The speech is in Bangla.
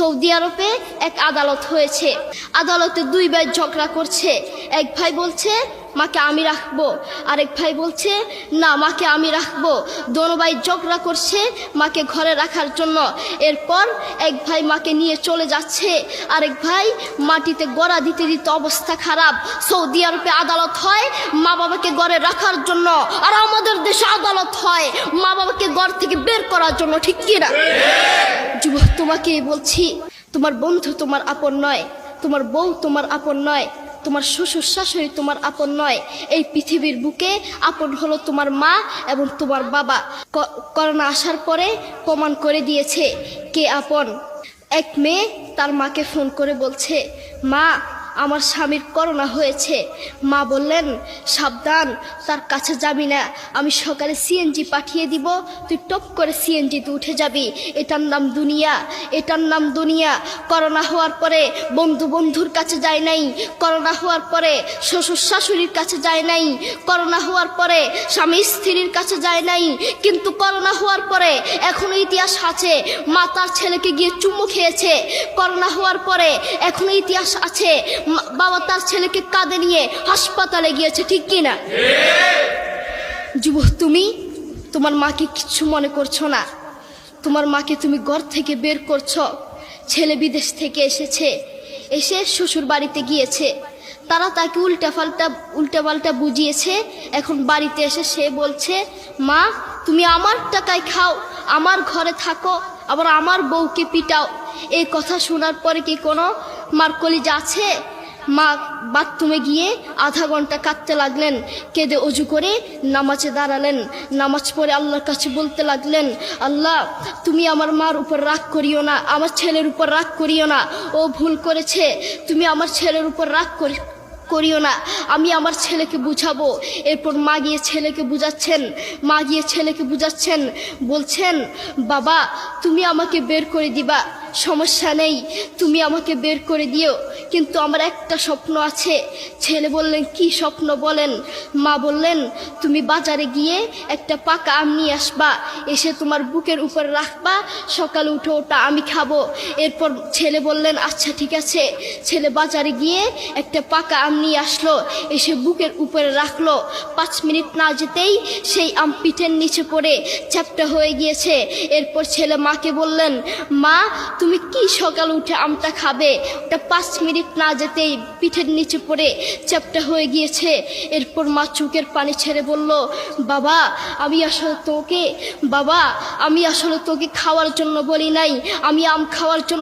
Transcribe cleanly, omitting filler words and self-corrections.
সৌদি আরবে এক আদালত হয়েছে। আদালতে দুই ভাই ঝগড়া করছে। এক ভাই বলছে মাকে আমি রাখবো, আরেক ভাই বলছে না মাকে আমি রাখবো। দোনো ভাই ঝগড়া করছে মাকে ঘরে রাখার জন্য। এরপর এক ভাই মাকে নিয়ে চলে যাচ্ছে, আরেক ভাই মাটিতে গড়া দিতে দিতে অবস্থা খারাপ। সৌদি আরবে আদালত হয় মা বাবাকে ঘরে রাখার জন্য, আর আমাদের দেশে আদালত হয় মা বাবাকে ঘর থেকে বের করার জন্য, ঠিক কিনা? যুবক, তোমাকে বলছি, তোমার বন্ধু তোমার আপন নয়, তোমার বউ তোমার আপন নয়, তোমার শ্বশুর শাশুড়ি তোমার আপন নয়। এই পৃথিবীর বুকে আপন হলো তোমার মা এবং তোমার বাবা। করোনা আসার পরে প্রমাণ করে দিয়েছে কে আপন। এক মেয়ে তার মাকে ফোন করে বলছে, মা আমার স্বামীর করোনা হয়েছে। মা বললেন সাবধান, তার কাছে যাবি না, আমি সকালে সিএনজি পাঠিয়ে দিব, তুই টপ করে সিএনজিতে উঠে যাবি। এটার নাম দুনিয়া, এটার নাম দুনিয়া। করোনা হওয়ার পরে বন্ধুর কাছে যায় নাই, করোনা হওয়ার পরে শ্বশুর শাশুড়ির কাছে যায় নাই, করোনা হওয়ার পরে স্বামী স্ত্রীর কাছে যায় নাই, কিন্তু করোনা হওয়ার পরে এখনো ইতিহাস আছে মা তার ছেলেকে গিয়ে চুমু খেয়েছে। করোনা হওয়ার পরে এখনো ইতিহাস আছে বাবা তার ছেলেকে কাঁধে নিয়ে হাসপাতালে গিয়েছে, ঠিক কিনা? যুবক, তুমি তোমার মাকে কিচ্ছু মনে করছো না। তোমার মাকে তুমি ঘর থেকে বের করছো। ছেলে বিদেশ থেকে এসেছে, এসে শ্বশুর বাড়িতে গিয়েছে, তারা তাকে উল্টাপাল্টা বুঝিয়েছে। এখন বাড়িতে এসে সে বলছে, মা তুমি আমার টাকায় খাও, আমার ঘরে থাকো, আবার আমার বউকে পিটাও। এই কথা শোনার পরে কি কোনো মার কলিজা আছে? মা বাথরুমে গিয়ে আধা ঘন্টা কাঁদতে লাগলেন। কেঁদে অজু করে নামাজে দাঁড়ালেন। নামাজ পড়ে আল্লাহর কাছে বলতে লাগলেন, আল্লাহ তুমি আমার মার উপর রাগ করিও না, আমার ছেলের উপর রাগ করিও না, ও ভুল করেছে, তুমি আমার ছেলের উপর রাগ করিও না, আমি আমার ছেলেকে বুঝাবো। এরপর মা গিয়ে ছেলেকে বুঝাচ্ছেন, বলছেন বাবা তুমি আমাকে বের করে দিবা, সমস্যা নেই, তুমি আমাকে বের করে দিও, কিন্তু আমার একটা স্বপ্ন আছে। ছেলে বললেন কি স্বপ্ন বলেন? মা বললেন তুমি বাজারে গিয়ে একটা পাকা আম নিয়ে আসবা, এসে তোমার বুকের উপর রাখবা, সকালে উঠে ওটা আমি খাবো। এরপর ছেলে বললেন আচ্ছা ঠিক আছে। ছেলে বাজারে গিয়ে একটা পাকা আম নিয়ে আসলো, এসে বুকের উপরে রাখলো। 5 মিনিট না যেতেই সেই আম পিঠের নিচে পড়ে চ্যাপ্টা হয়ে গিয়েছে। এরপর ছেলে মাকে বললেন, মা তুমি কি সকালে উঠে আমটা খাবে? ওটা 5 মিনিট না যেতেই পিঠের নিচে পড়ে চ্যাপ্টা হয়ে গিয়েছে। এরপর মা চোখের পানি ছেড়ে বলল, বাবা আমি আসলে তোকে খাওয়ার জন্য বলি নাই, আমি আম খাওয়ার জন্য